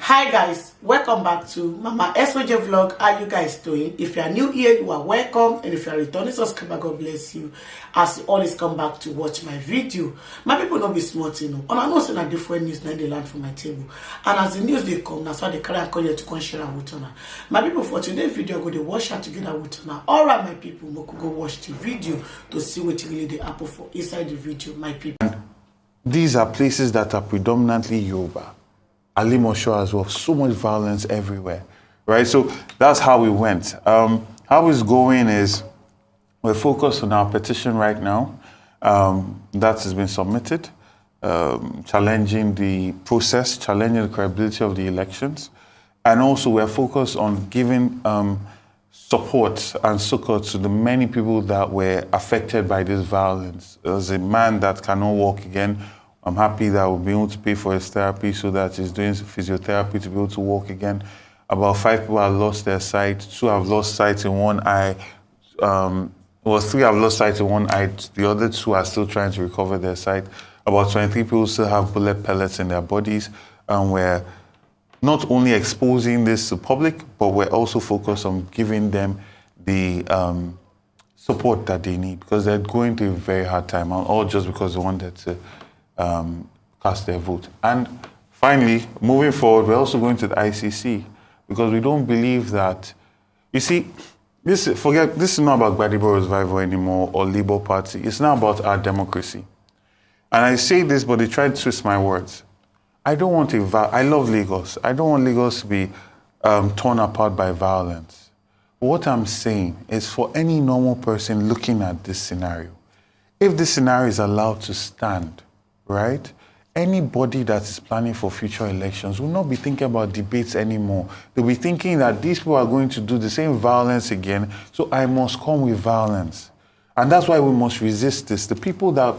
Hi guys, welcome back to Mama SOJ vlog. How you guys doing? If you are new here, you are welcome, and if you are returning subscriber, God bless you as you always come back to watch my video. My people don't be smart, you know, and I know some are different news now they land from my table, and as the news they come, that's why they carry and call you to come share with you. My people, for today's video, go to watch her together with you. All right, my people, we could go watch the video to see what really the apple for inside the video, my people. And these are places that are predominantly Yoruba. Alimosho as well, so much violence everywhere, right? So that's how we went. How it's going is we're focused on our petition right now. That has been submitted, challenging the process, challenging the credibility of the elections. And also we're focused on giving support and succor to the many people that were affected by this violence. There's a man that cannot walk again. I'm happy that we'll be able to pay for his therapy so that he's doing physiotherapy to be able to walk again. About 5 people have lost their sight. 2 have lost sight in one eye. 3 have lost sight in one eye. The other 2 are still trying to recover their sight. About 23 people still have bullet pellets in their bodies. And we're not only exposing this to public, but we're also focused on giving them the support that they need, because they're going through a very hard time, all just because they wanted to cast their vote. And finally, moving forward, we're also going to the ICC, because we don't believe that, you see, this is not about Gbadebo Revival anymore or Labour Party. It's not about our democracy. And I say this, but they try to twist my words. I love Lagos. I don't want Lagos to be torn apart by violence. What I'm saying is, for any normal person looking at this scenario, if this scenario is allowed to stand, right? Anybody that is planning for future elections will not be thinking about debates anymore. They'll be thinking that these people are going to do the same violence again, so I must come with violence. And that's why we must resist this. The people that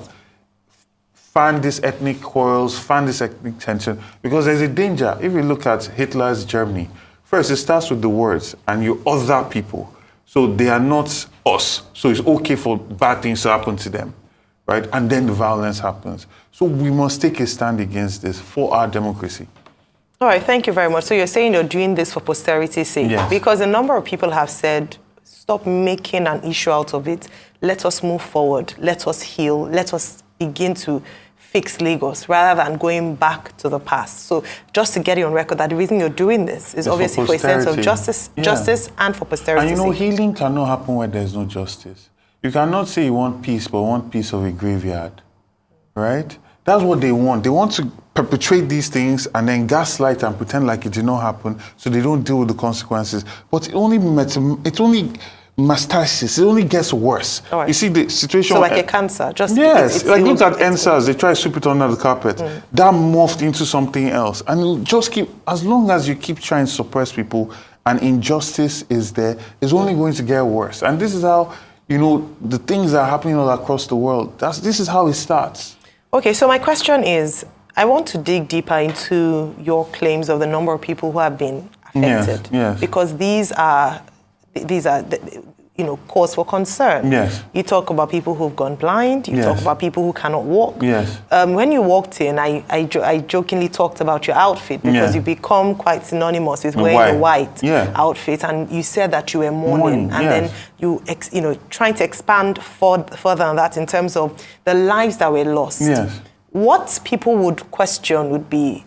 fan these ethnic quarrels, fan this ethnic tension, because there's a danger. If you look at Hitler's Germany, first it starts with the words, and you other people. So they are not us. So it's okay for bad things to happen to them. Right? And then the violence happens. So we must take a stand against this for our democracy. All right, thank you very much. So you're saying you're doing this for posterity's sake? Yes. Because a number of people have said, stop making an issue out of it. Let us move forward. Let us heal. Let us begin to fix Lagos rather than going back to the past. So just to get it on record that the reason you're doing this is obviously for a sense of justice, and for posterity's And you know, sake. healing cannot happen where there's no justice. You cannot say you want peace, but want peace of a graveyard, right? That's what they want. They want to perpetrate these things and then gaslight and pretend like it did not happen, so they don't deal with the consequences. But it only metastasis. It only gets worse. Right. You see the situation. So like a cancer, just yes. Like look at NSAS. They try to sweep it under the carpet. That morphed into something else, and it'll just keep. As long as you keep trying to suppress people, and injustice is there, it's only going to get worse. And this is how. You know, the things that are happening all across the world, this is how it starts. Okay, so my question is, I want to dig deeper into your claims of the number of people who have been affected. Yes. Because these are cause for concern. Yes. You talk about people who've gone blind. You talk about people who cannot walk. Yes. When you walked in, I jokingly talked about your outfit because you become quite synonymous with wearing a white outfit, and you said that you were mourning, and then you trying to expand further on that in terms of the lives that were lost. Yes. What people would question would be,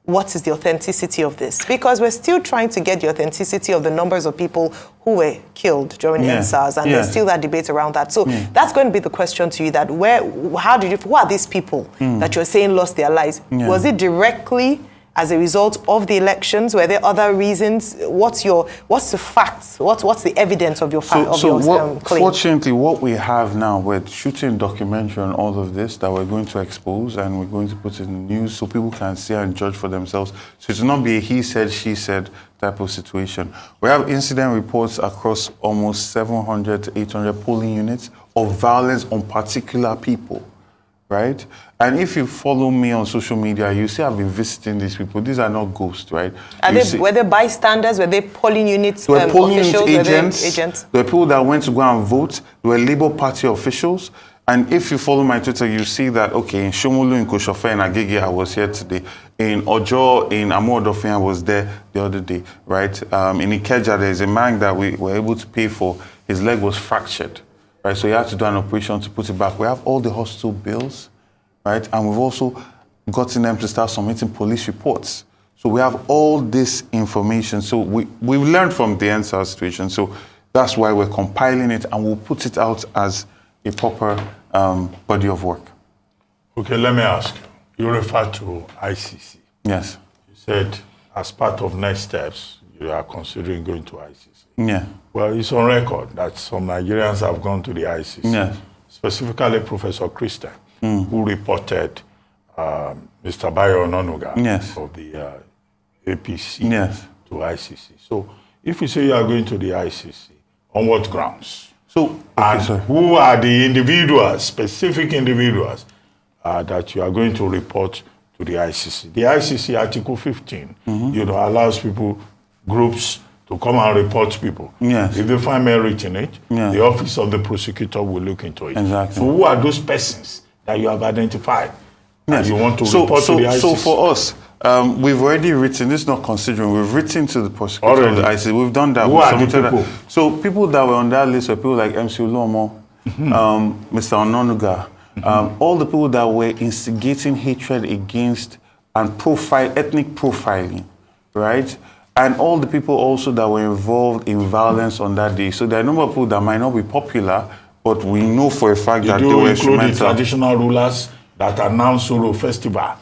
what is the authenticity of this? Because we're still trying to get the authenticity of the numbers of people who were killed during NSAS, and there's still that debate around that. So that's going to be the question to you: that who are these people that you're saying lost their lives? Was it directly as a result of the elections? Were there other reasons? What's the facts? What's the evidence of your claim? Fortunately, what we have now, we're shooting a documentary on all of this that we're going to expose, and we're going to put it in the news so people can see and judge for themselves. So it will not be a he said, she said type of situation. We have incident reports across almost 700 to 800 polling units of violence on particular people. Right? And if you follow me on social media, you see I've been visiting these people. These are not ghosts, right? Were they bystanders? Were they polling units they were polling officials? unit agents. There were people that went to go and vote. There were Labour Party officials. And if you follow my Twitter, you see that, okay, in Shomolu, in Koshofe, in Agege, I was here today. In Ojo, in Amodofin, I was there the other day, right? In Ikeja, there's a man that we were able to pay for. His leg was fractured, right? So he had to do an operation to put it back. We have all the hospital bills, right? And we've also gotten them to start submitting police reports. So we have all this information. So we've learned from the NSAS situation. So that's why we're compiling it, and we'll put it out as a proper body of work. Okay, let me ask you. You referred to ICC. Yes. You said as part of next steps, you are considering going to ICC. Yeah. Well, it's on record that some Nigerians have gone to the ICC. Yes. Specifically, Professor Christian, who reported Mr. Bayo Ononuga Yes. of the APC Yes. to ICC. So if you say you are going to the ICC, on what grounds? So, And who are the individuals, specific individuals, that you are going to report to the ICC? The ICC Article 15, allows people, groups, to come and report people. Yes. If they find merit in it, Yes. the office of the prosecutor will look into it. Exactly. So who are those persons that you have identified that you want to report to the ICC? So for us, we've already written, this is not considering, we've written to the prosecutor of the ICC. We've done that. Who We've are the submitted people? that. So people that were on that list were people like Mcoluomo, Mr. Ononuga, all the people that were instigating hatred against and ethnic profiling, right? And all the people also that were involved in violence on that day. So there are a number of people that might not be popular, but we know for a fact that they were include the instrumental. traditional rulers that announced Soro Festival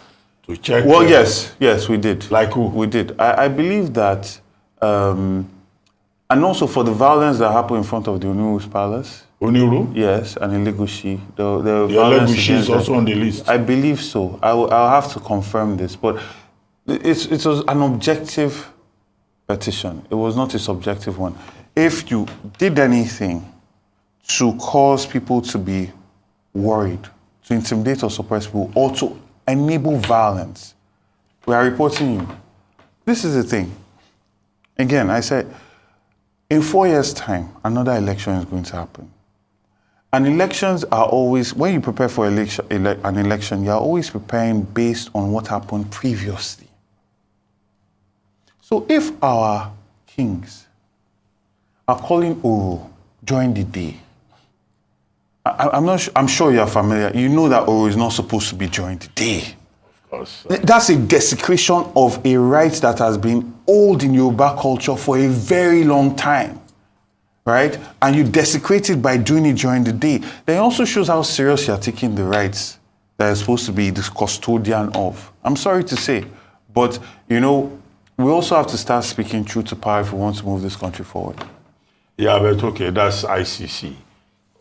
to check? Well, yes, we did. Like who? We did. I believe that, and also for the violence that happened in front of the Onuru's Palace. Oniru? Yes, and in Legushi. The Legushi is also on the list. I believe so. I'll have to confirm this, but it was an objective petition. It was not a subjective one. If you did anything to cause people to be worried, to intimidate or suppress people, or to enable violence, we are reporting you. This is the thing. Again, I said, in 4 years' time, another election is going to happen. And elections are always, when you prepare for an election, you are always preparing based on what happened previously. So if our kings are calling Oro during the day, I'm sure you are familiar. You know that Oro is not supposed to be during the day. Of course. That's a desecration of a right that has been old in Yoruba culture for a very long time, right? And you desecrate it by doing it during the day. Then it also shows how serious you are taking the rights that you're supposed to be the custodian of. I'm sorry to say, but we also have to start speaking truth to power if we want to move this country forward. Yeah, but okay, that's ICC.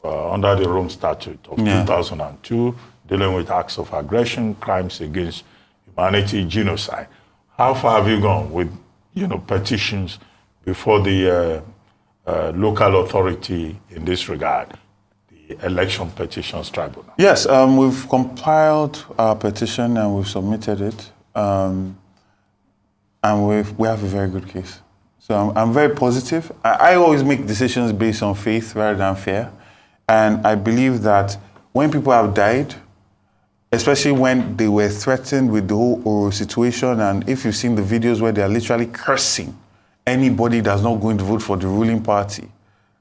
Under the Rome Statute of 2002, dealing with acts of aggression, crimes against humanity, genocide. How far have you gone with, petitions before the local authority in this regard, the Election Petitions Tribunal? Yes, we've compiled our petition and we've submitted it, and we have a very good case. So I'm very positive. I always make decisions based on faith rather than fear. And I believe that when people have died, especially when they were threatened with the whole Oro situation, and if you've seen the videos where they're literally cursing anybody that's not going to vote for the ruling party,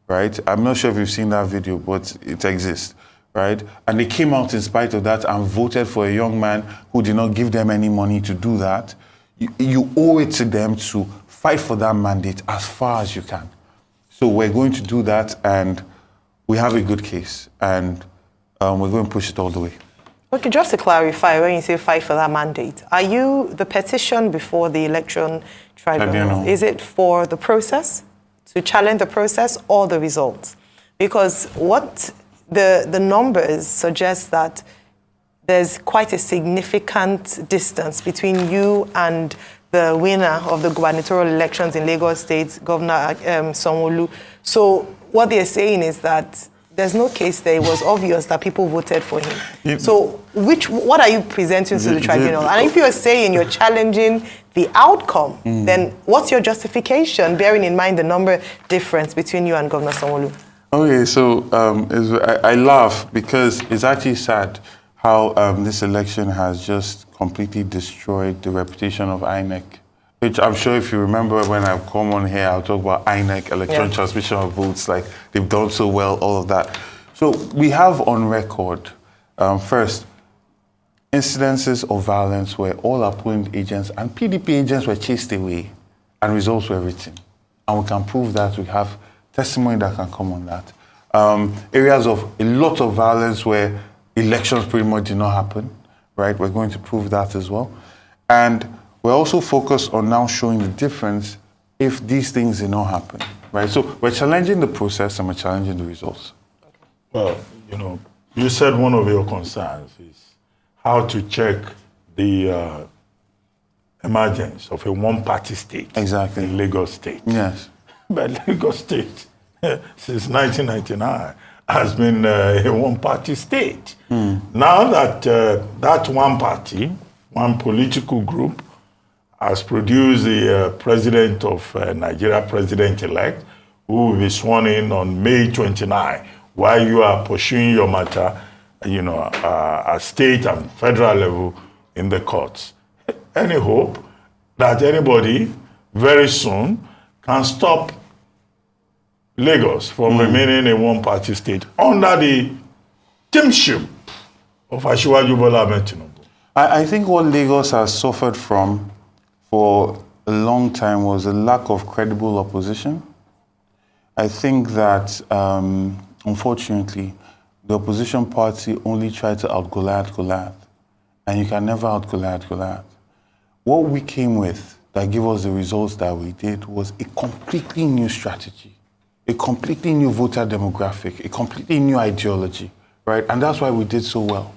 right? I'm not sure if you've seen that video, but it exists, right? And they came out in spite of that and voted for a young man who did not give them any money to do that. You owe it to them to fight for that mandate as far as you can. So we're going to do that, and we have a good case, and we're going to push it all the way. Okay, just to clarify, when you say fight for that mandate, are you the petition before the election tribunal? Is it for the process, to challenge the process, or the results? Because what the numbers suggest that there's quite a significant distance between you and the winner of the gubernatorial elections in Lagos State, Governor Sanwo-Olu. So what they're saying is that there's no case there. It was obvious that people voted for him. So what are you presenting to the tribunal? And if you're saying you're challenging the outcome, then what's your justification, bearing in mind the number difference between you and Governor Sanwo-Olu? Okay, so I laugh because it's actually sad how this election has just completely destroyed the reputation of INEC. Which I'm sure if you remember when I've come on here, I'll talk about INEC, electronic transmission of votes, like they've done so well, all of that. So we have on record, first, incidences of violence where all our polling agents and PDP agents were chased away and results were written. And we can prove that. We have testimony that can come on that. Areas of a lot of violence where elections pretty much did not happen, right? We're going to prove that as well. And we're also focused on now showing the difference if these things did not happen, right? So we're challenging the process and we're challenging the results. Well, you said one of your concerns is how to check the emergence of a one-party state. Exactly. In Lagos State. Yes. But Lagos State, since 1999, has been a one-party state. Now that that one party, one political group, has produced the president of Nigeria, president-elect, who will be sworn in on May 29, while you are pursuing your matter, at state and federal level in the courts. Any hope that anybody very soon can stop Lagos from remaining a one-party state under the kingship of Asiwaju Bola Ahmed Tinubu? I think what Lagos has suffered from for a long time was a lack of credible opposition. I think that, unfortunately, the opposition party only tried to out-Goliath, and you can never out-Goliath. What we came with that gave us the results that we did was a completely new strategy, a completely new voter demographic, a completely new ideology, right? And that's why we did so well.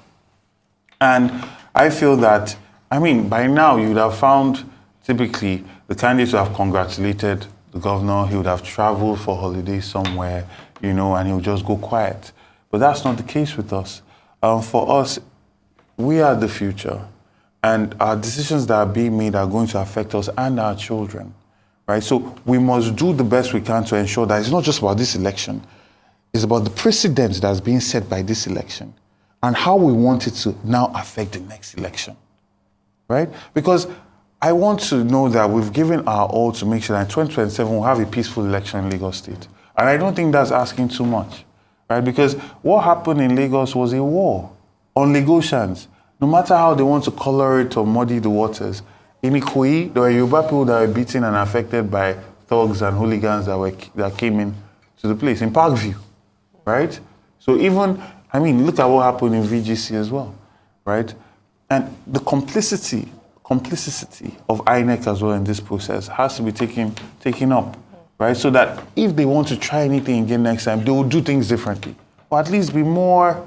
And I feel that, by now you would have found typically the candidates would have congratulated the governor, he would have traveled for holidays somewhere, and he would just go quiet. But that's not the case with us. For us, we are the future, and our decisions that are being made are going to affect us and our children, right? So we must do the best we can to ensure that it's not just about this election, it's about the precedent that's being set by this election and how we want it to now affect the next election, right? Because I want to know that we've given our all to make sure that in 2027 we'll have a peaceful election in Lagos State. And I don't think that's asking too much, right? Because what happened in Lagos was a war on Lagosians. No matter how they want to color it or muddy the waters, in Ikoyi, there were Yoruba people that were beaten and affected by thugs and hooligans that came in to the place, in Parkview, right? So even, look at what happened in VGC as well, right? And the complicity of INEC as well in this process has to be taken up, right? So that if they want to try anything again next time, they will do things differently. Or at least be more,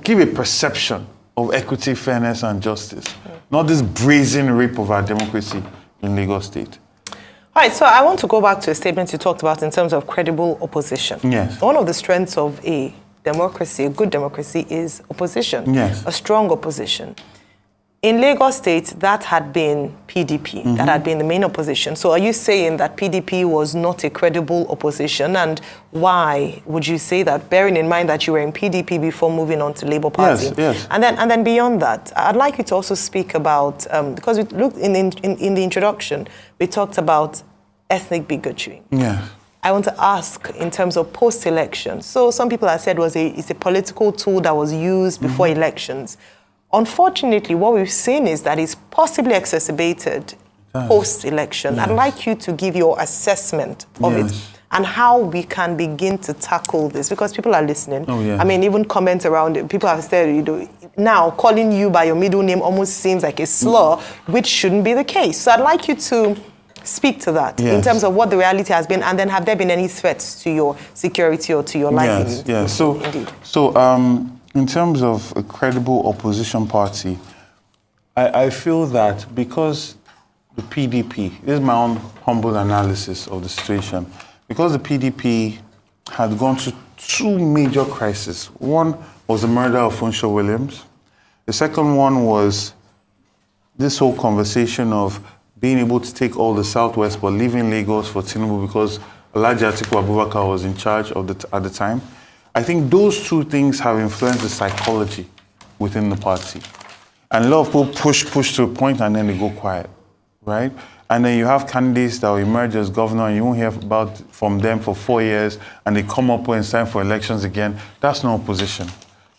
give a perception of equity, fairness, and justice. Not this brazen rape of our democracy in Lagos State. All right, so I want to go back to a statement you talked about in terms of credible opposition. Yes. One of the strengths of a democracy, a good democracy, is opposition. Yes. A strong opposition. In Lagos State, that had been PDP, that had been the main opposition. So are you saying that PDP was not a credible opposition? And why would you say that, bearing in mind that you were in PDP before moving on to Labour Party? Yes. And then beyond that, I'd like you to also speak about, because we looked in the introduction, we talked about ethnic bigotry. Yes. I want to ask in terms of post-election. So some people have said it's a political tool that was used before elections. Unfortunately, what we've seen is that it's possibly exacerbated post-election. Yes. I'd like you to give your assessment of it and how we can begin to tackle this, because people are listening. Oh, yeah. Even comments around it, people have said, now calling you by your middle name almost seems like a slur, which shouldn't be the case. So I'd like you to speak to that in terms of what the reality has been, and then have there been any threats to your security or to your livelihood? Yes. So in terms of a credible opposition party, I feel that because the PDP, this is my own humble analysis of the situation, because the PDP had gone through two major crises. One was the murder of Funsho Williams. The second one was this whole conversation of being able to take all the Southwest but leaving Lagos for Tinubu because Alhaji Atiku Abubakar was in charge at the time. I think those two things have influenced the psychology within the party. And a lot of people push to a point and then they go quiet, right? And then you have candidates that will emerge as governor and you won't hear from them for 4 years and they come up when it's time for elections again. That's not opposition,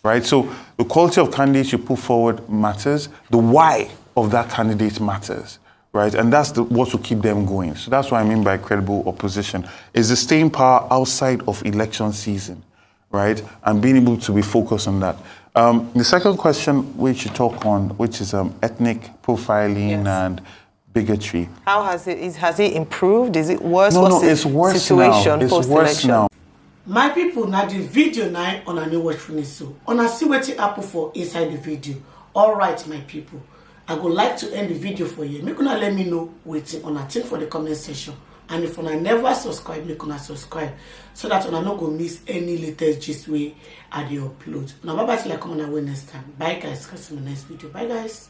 right? So the quality of candidates you put forward matters. The why of that candidate matters, right? And that's what will keep them going. So that's what I mean by credible opposition. Is the staying power outside of election season, right? And being able to be focused on that. The second question which you talk on, which is ethnic profiling and bigotry. How has it improved? Is it worse? No, it's worse situation now. It's post-election? worse now. My people, now the video now on a new watch finish so. On a see what Apple for inside the video. All right, my people. I would like to end the video for you. Make una let me know waiting on a thing for the comment section. And if una never subscribe, make una subscribe so that una not go miss any latest gist way I dey upload. Now bye bye till I come on away next time. Bye guys, catch you in the next video. Bye guys.